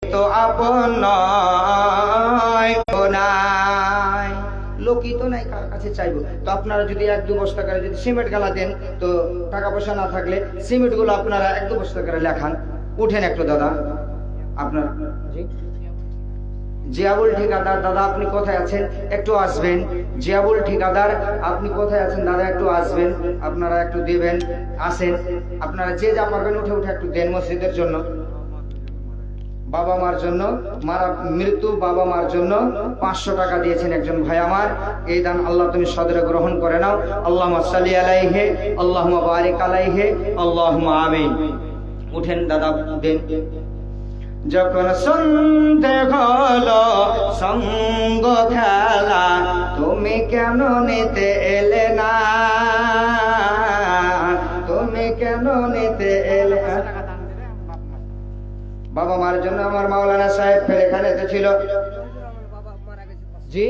তো আপন নয় নাই, লোকই তো নাই, কার কাছে চাইবো? তো আপনারা যদি 1-2 বস্তা করে যদি সিমেন্ট গালা দেন, তো টাকা পয়সা না থাকলে সিমেন্ট গুলো আপনারা 1-2 বস্তা করে লেখান। উঠেন একটু দাদা, আপনার জিয়াবুল ঠিকাদার দাদা আপনি কোথায় আছেন? একটু আসবেন। জিয়াবুল ঠিকাদার আপনি কোথায় আছেন দাদা? একটু আসবেন, আপনারা একটু দিবেন। আসেন, আপনারা যে যা পারবেন উঠে উঠে একটু দেন মসজিদের জন্য, বাবা মার জন্য, মারা মৃত্যু বাবা মার জন্য 500 টাকা দিয়েছেন একজন ভাই আমার। এই দান আল্লাহ তুমি সদরে গ্রহণ করে নাও। আল্লাহুম্মা সাল্লি আলাইহি, আল্লাহুম্মা বারিক আলাইহি, আল্লাহুম্মা আমিন। উঠেন দাদা, দেন। যখন সন্ধে হলো সঙ্গ খেলা, তুমি কেন নিতে এলে না? তুমি কেন নিতে এলে না? বাবা মার জন্য আমার মাওলানা সাহেব ফের এখানে ছিল। জি,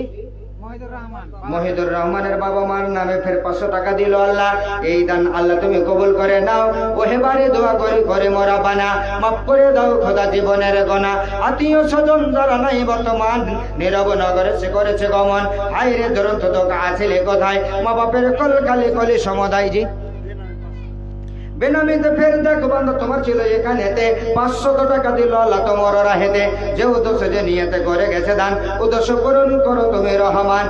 মহিদুর রহমানের বাবা মার নামে ফের 500 টাকা দিল আল্লাহ। এই দান আল্লাহ তুমি কবুল করে নাও। ওহে বারে দোয়া করি করে মরা বানা, মাফ করে দাও খোদা জীবনের গোনা। আত্মীয় স্বজন যারা নাই বর্তমান নীরব নগরে সে করেছে গমন। হায়রে দুরন্ত তো আছিলে কোথায়, মা বাপের কল কালি কলি সমদায়। জি, বেনামিতে ফের দেখো বান্ধব তোমার ছিল এখানেতে 500 টাকা দিল আল্লাহ তোমার রাহেতে। যে উদ্দেশ্য যে নিয়তে করে গেছে দান, উদ্দেশ্য পূরণ করো তুমি রহমান।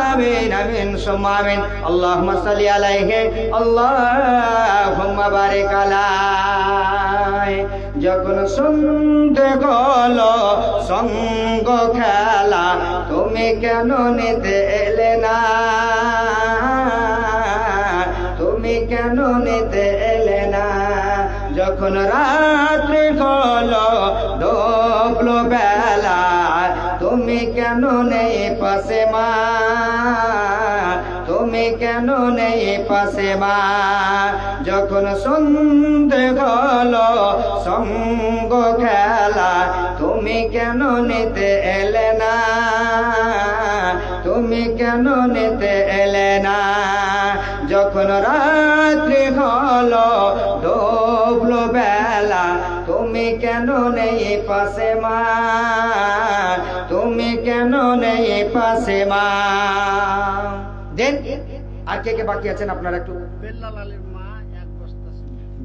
আমিন আমিন সুম্মা আমিন। আল্লাহুম্মা সাল্লি আলাইহি, আল্লাহুম্মা বারিক আলাইহি। যখন সন্ধে হলো সঙ্গ খেলা, তুমি কেন নিতে এলে না? তুমি কেন নিতে এলে না? যখন রাত্রি হলো ডুবলো বেলা, তুমি কেন নেই পাশে মা? তুমি কেন নেই পাশে মা? যখন সন্ধে হলো সঙ্গ খেলা, তুমি কেন নিতে এলে না? তুমি কেন নিতে এলে না? যখন রাত্রি হলো ডুবলো বেলা, তুমি কেন নেই পাশে মা? তুমি কেন নেই পাশে মা? দেন। আর কে কে বাকি আছেন আপনারা একটু?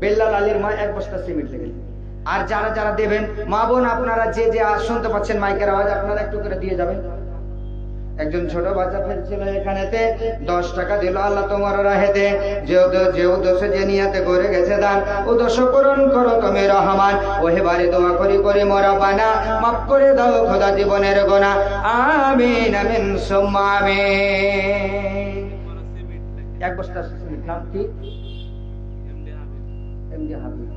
বেল্লাল আলীর মা 1 বস্তা সিমেন্ট লেগে। আর যারা যারা দেবেন মা বোন, আপনারা যে যে শুনতে পাচ্ছেন মাইকের আওয়াজ, আপনারা একটু করে দিয়ে যাবেন। একজন ছোট বাচ্চা ফেলছিল এখানেতে 10 টাকা দিল আল্লাহ তোমার রাহেতে। যে উদ্দেশ্য যে নিয়াতে করে গেছে দান, উদ্দেশ্য পূরণ করো তুমি রহমান। ওহে বারে দোয়া করি করে মরা বানা, মাফ করে দাও খোদা জীবনের গোনা। আমিন আমিন সুম্মা আমিন। 1 বস্তা সিমেন্ট নাম কি? এমডি হাবিব।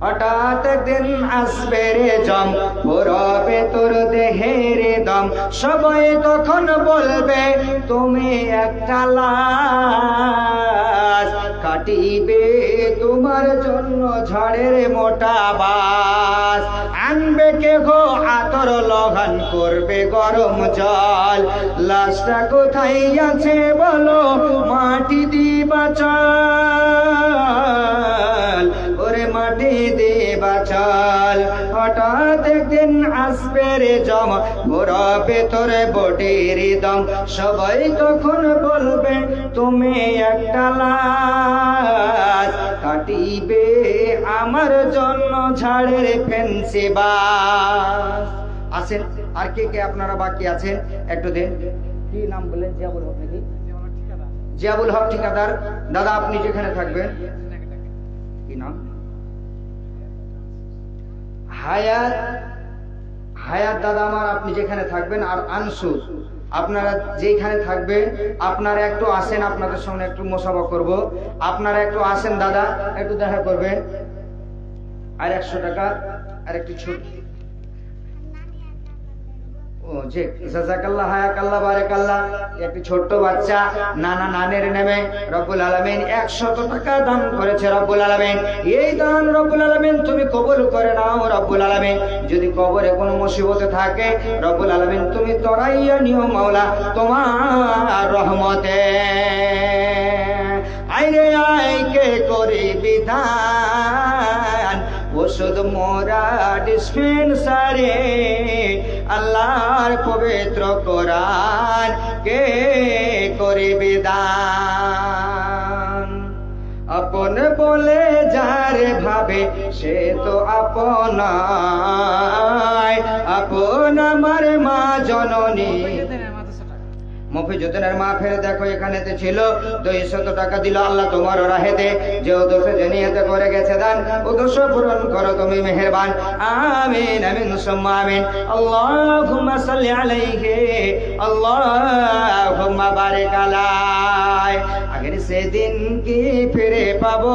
হঠাৎ একদিন আসবে রে জম, ভরবে তোর দেহের দম। সবাই তখন বলবে তুমি একটা লাশ। কাটিবে তোমার জন্য ঝড়ের মোটা বাস। আনবে কে গো আতর লগান, করবে গরম জল। লাশটা কোথায় আছে বলো, মাটি দিবা চল। ওরে মাটি দিবা চল। হঠাৎ একদিন আসবে রে জম, ঘোরাবে তোরে বডির দম। সবাই তখন বলবে তুমি একটা লাশ। কাটিবে আমার জন্য ঝাড়ের ফেন্সি বাস। আছেন আর কে কে আপনারা বাকি আছেন? একটু দেন। কি নাম বললেন? জিয়াবুল হক নাকি? জিয়াবুল হক ঠিকাদার দাদা আপনি যেখানে থাকবেন, কি নাম? হায়াত। হায়াত দাদা আমার আপনি যেখানে থাকবেন। আর আনসুর আপনারা যেখানে থাকবেন, আপনারা একটু আসেন, আপনাদের সঙ্গে একটু মোসাফা করব। আপনারা একটু আসেন দাদা, একটু দেখা করবেন। আর 100 টাকা আর একটু ছোট। ও যে জাযাকাল্লাহ হায়াকাল্লাহ বারাকাল্লাহ। একটি ছোট্ট বাচ্চা নানা নানের নামে রব্বুল আলামিন 100 টাকা দান করেছে রব্বুল আলামিন। এই দান রব্বুল আলামিন তুমি কবুল করে নাও রব্বুল আলামিন। যদি কবরে কোনো মুসিবতে থাকে রব্বুল আলামিন তুমি তরাইয়া নিও মাওলা তোমার রহমতে। আইরে আই কে করি বিধান, ওষুধ মোরা ডিসপেন্সারে আল্লাহর পবিত্র কোরআন কে করিবে দান। আপন বলে যারে ভাবে সে তো আপনায়, আপন আমার মা জননী। মফিজুদ্দিনের মা ফের দেখো এখানেতে ছিল 200 টাকা দিল আল্লাহ তোমার রাহেতে, যে উদ্দেশ্য জেনিয়েতে করে গেছে দান, উদ্দেশ্য পূরণ করো তুমি মেহেরবান। আমিন আমিন সুম্মা আমিন। আল্লাহুম্মা সাল্লি আলাইহি, আল্লাহুম্মা বারিক আলাইহি। আগের সেদিন কি ফিরে পাবো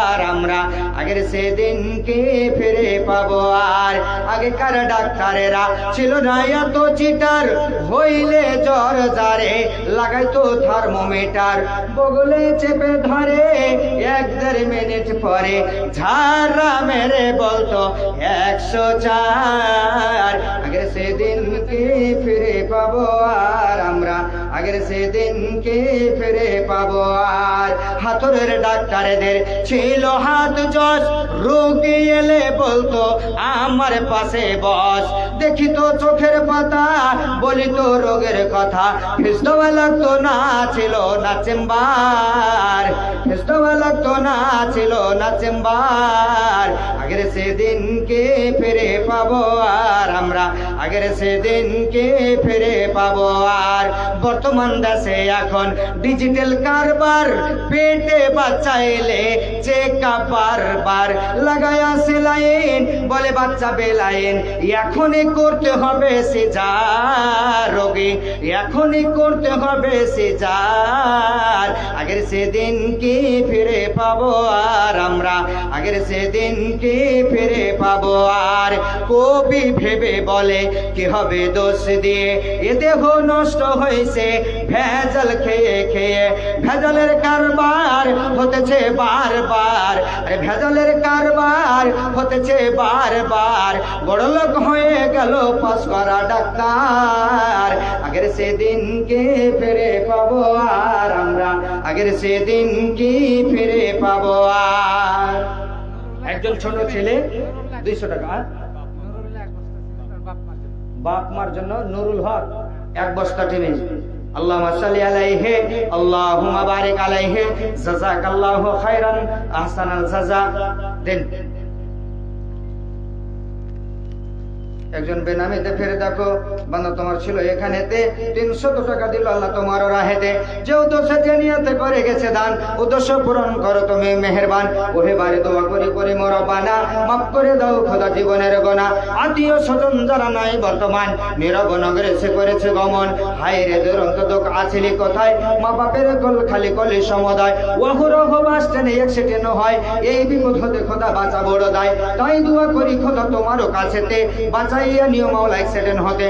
আর আমরা, আগের সেদিন কি ফিরে পাবো আর। আগেকার ডাক্তারেরা ছিল না এত চিটার, হইলে জ্বর জারে লাগাইতো থার্মোমিটার, বগলে চেপে ধরে 1-1.5 মিনিট পরে ঝাড়া মেরে বলতো 104। আগের সেদিন কি ফিরে পাবো আর আমরা, আগের সেদিন কি ফিরে পাবো আর। হাতুড়ের ডাক্তারদের ছিল হাত জস, রোগী এলে বলতো আমার পাশে বস, দেখি তো চোখের পাতা বলি তো রোগের কথা। ফিসদওয়া লাগতো না ছিল না চেম্বার, ফিসদওয়া লাগতো না ছিল না চেম্বার। আগের সেদিন কে ফিরে পাবো আর আমরা, আগের সেদিন কে ফিরে পাবো আর। বর্তমান দেশে এখন ডিজিটাল কারবার, পেটে বাচ্চা এলে চেকআপ বারবার, লাগায়া সেলাইন বলে বাচ্চা বেলাইন, এখনই করতে হবে সিজার রোগী, এখনই করতে হবে সিজার। আগের সেদিন কি ফিরে পাবো আর আমরা, আগের সেদিন কি ফিরে পাবো আর। কবি ভেবে বলে কি হবে দোষ দিয়ে, এ দেহ নষ্ট হয়েছে ভেজাল খেয়ে খেয়ে, ভেজালের কারবার হতেছে বারবার, ভেজালের কারবার হতেছে বারবার। বড়লোক হয়ে গেল পাস করা ডাক্তার, আগের সেদিন কি ফিরে পাবো আর আমরা, আগের সেদিন কি ফিরে পাবো আর। একজন ছোট ছেলে 200 টাকা বাপ মার জন্য, নুরুল হক 1 বস্তা টিনে। আল্লাহুম্মা সাল্লি আলাইহি, আল্লাহুম্মা বারিক আলাইহি, জাযাকাল্লাহু খাইরান আহসানাল জাযা। দেন একজন বেনামিতে ফিরে দেখো বান্দা তোমার ছিল এখানেতে 300 টাকা দিল আল্লাহ তোমার রাহেতে, যে উদ্দেশ্য জেনিয়াতে করে গেছে দান, উদ্দেশ্য পূরণ করো তুমি মেহেরবান। ওহে বারে দোয়া করি করি মরবানা, মাফ করে দাও খোদা জীবনের গোনা। আত্মীয় স্বজন যারা নাই বর্তমান, নীরব নগরে সে করেছে গমন, হায় রে দুরন্ত দুঃখ আছিলি কোথায়, মা বাপের কল খালি কলি সমুদায়, ওয়াহুরহ বাস ট্রেনে অ্যাক্সিডেন্ট হয়, এই বিপদ হতে খোদা বাঁচা বড় দায়। তাই দোয়া করি খোদা তোমারও কাছেতে, বাঁচাইয়া নিও মাওলা অ্যাক্সিডেন্ট হতে।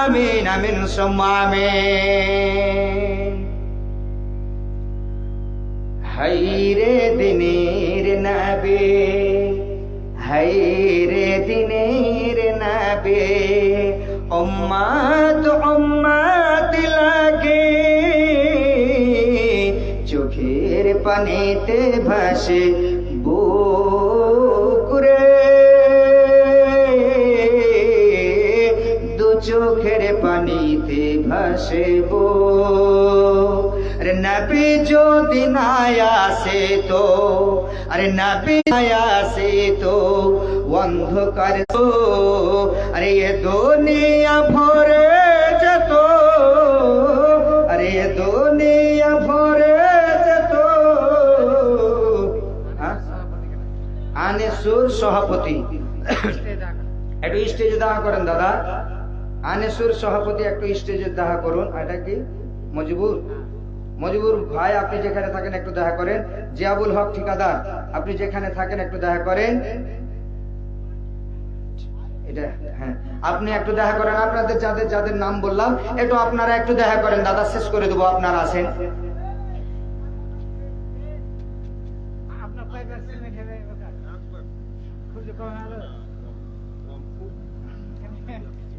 আমিন আমিন সুম্মা আমিন। হাইরে দিনের নবী, হাইরে দিনের নবী, উম্মত উম্মত লাগে, চোখের পানিতে ভাসে বুক রে, চোখের পানিতে ভাসে বুক। আরে নবী যদি না আসে তো, আরে নবী না আসে তো অন্ধকার তো, আরে এ দুনিয়া ভরে যেত, আরে এ দুনিয়া ভরে যেত। আনিসুর সভাপতি একটু স্টেজে দেখা করেন দাদা, আনিসুর সভাপতি একটু স্টেজে দেখা করুন। এটা কি মজিবুর, মজিবুর ভাই আপনি যেখানে থাকেন একটু দেখা করেন। জিয়াবুল হক ঠিকাদার আপনি যেখানে থাকেন একটু দেখা করেন। এটা হ্যাঁ আপনি একটু দেখা করেন, আপনাদের যাদের যাদের নাম বললাম একটু আপনারা একটু দেখা করেন দাদা, শেষ করে দেবো। আপনারা আসেন।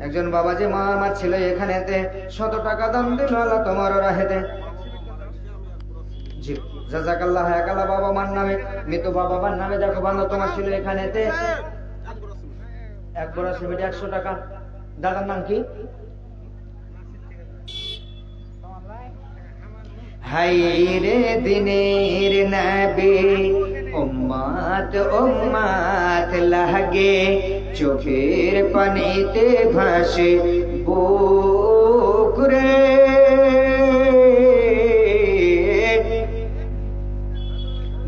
একজন বাবাজি মা আমার ছিল এখানেতে 100 টাকা দাম দিল আল্লাহ তোমার রাহেতে। জি জাযাকাল্লাহ একালা বাবা মার নামে মৃত বাবা মার নামে দেখো বান্দা তোমার ছিল এখানেতে এক বড় সিমেন্ট 100 টাকা। দাদার নাম কি? হাইরে দিনের নবী উম্মত উম্মত লাগে চোখের পানিতে ভাসে বুক রে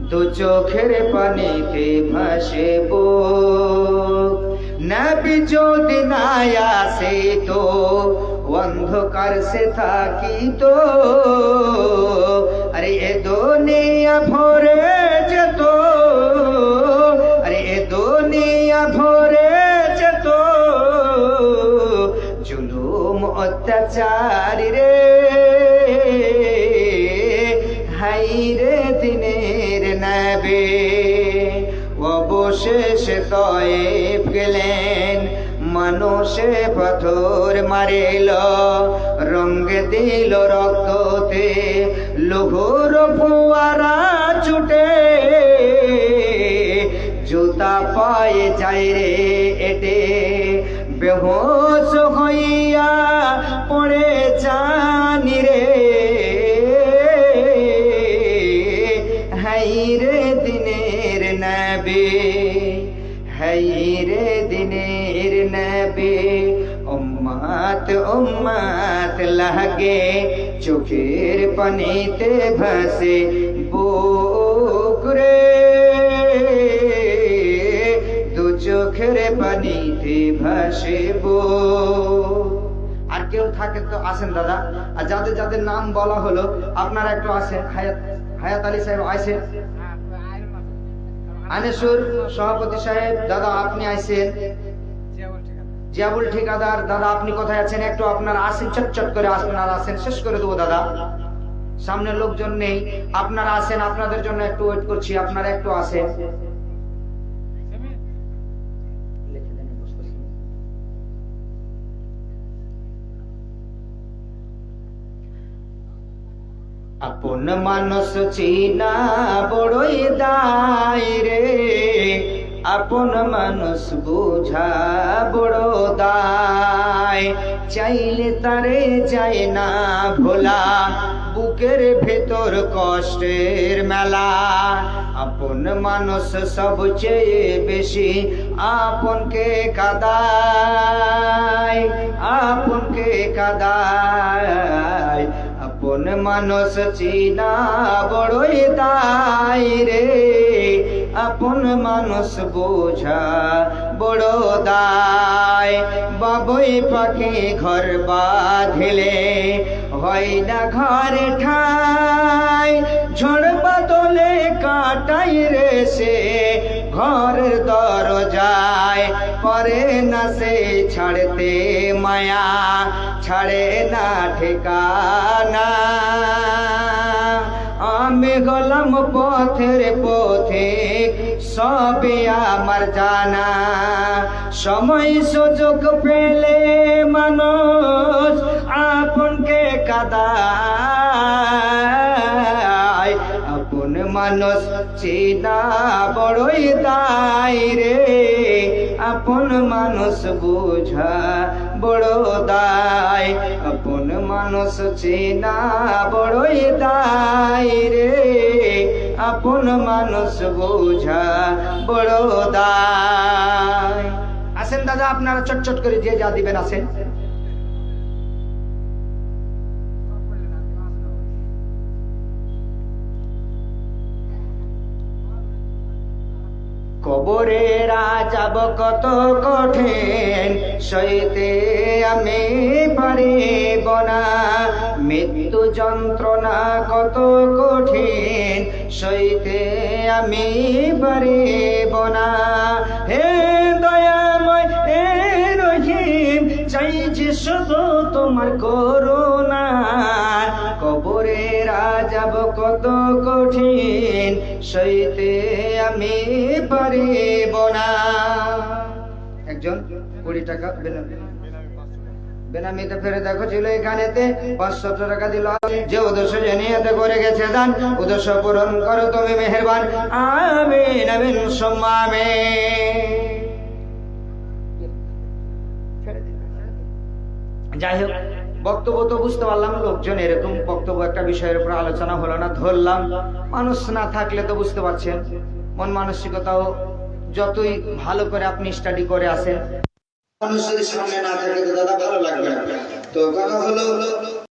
দু চোখের পানিতে ভাসে বুক নবী যদি না আসে তো অন্ধকার সে থাকি তো আরে এ দুনিয়া ভরে যেত আরে এ দুনিয়া ভরে যেত জুলুম অত্যাচার রে হাইরে দিনের নবী অবশেষে তয়েব গেলেন মানুষে পাথর মারিল রঙ দিল রক্ততে লুহুর ফোয়ারা ছুটে জুতা পায়ে যায় রে এটে বেহোশ হইয়া পড়ে জানি রে হাইরে দিনের নবী হাইরে দিনের নবী উম্মত উম্মত লাগে চোখের পানিতে ভাসে বুক রে দু চোখের পানিতে ভাসে বুক। আর কেউ থাকে তো আসেন দাদা, আর যাদের যাদের নাম বলা হলো আপনারা একটু আসেন। হায়াত আলী সাহেব আইসেন, আনেসুর সভাপতি সাহেব দাদা আপনি আইসেন, জিয়াবুল ঠিকাদার দাদা আপনি কোথায় আছেন? একটু আপনারা আসেন, চটচট করে আপনারা আসেন, শেষ করে দেবো দাদা, সামনে লোকজন নেই, আপনারা আসেন, আপনাদের জন্য একটু ওয়েট করছি, আপনারা একটু আসেন। আপন মানুষ চিনা বড়ই দায় রে আপন মানুষ বুঝা বড় দায় চাইলে তারে যায় না ভোলা বুকের ভেতর কষ্টের মেলা আপন মানুষ সবচেয়ে বেশি আপনকে কাদায় আপনকে কাদায় আপন মানুষ চিনা বড়ই দায় রে আপন মানুষ বোঝা বড় দায় বাবুই পাখি ঘর বাঁধিলে হয় না ঘরে ঠাই ঝড় বাদলে কাটাই রে সে ঘরের দরজায় পরে না সে ছাড়তে মায়া ছাড়ে না ঠিকানা আমি হলাম পথের পথিক সবে আমার জানা সময় সুযোগ পেলে মানুষ আপনকে কাদায় আপন মানুষ চিনা বড়ই দায় রে আপন মানুষ বুঝা বড় দায় আপন মানুষ চিনা বড়ই দায় রে আপন মানুষ বুঝা বড় দায়। আসেন দাদা আপনারা চটচট করে যে যা দিবেন আসেন। কবরে যাব কত কঠিন সইতে আমি পারিব না মৃত্যু যন্ত্রণা কত কঠিন সইতে আমি পারিব না হে দয়াময় হে রহিম চাই যে শুধু তোমার করুণা কবরে যাব কত কঠিন সইতে আমি পারিব না। একজন 20 টাকা বেনামিতে ফেরে দেখো ছিল এখানেতে 500 টাকা দিল, যে উদ্দেশ্য নিয়ত করে গেছে দান উদ্দেশ্য পূরণ করো তুমি মেহেরবান। আমিন আমিন সুম্মা আমিন। যাই হোক, বক্তব্য তো বুঝতে পারলাম, লোকজন এরকম বক্তব্য একটা বিষয়ের উপর আলোচনা হলো না, ধরলাম। মানুষ না থাকলে তো বুঝতে পারছেন, মন মানসিকতাও যতই ভালো করে আপনি স্টাডি করে আসেন, মানুষ যদি সামনে না থাকে তো দাদা ভালো লাগবে না। তো কথা হলো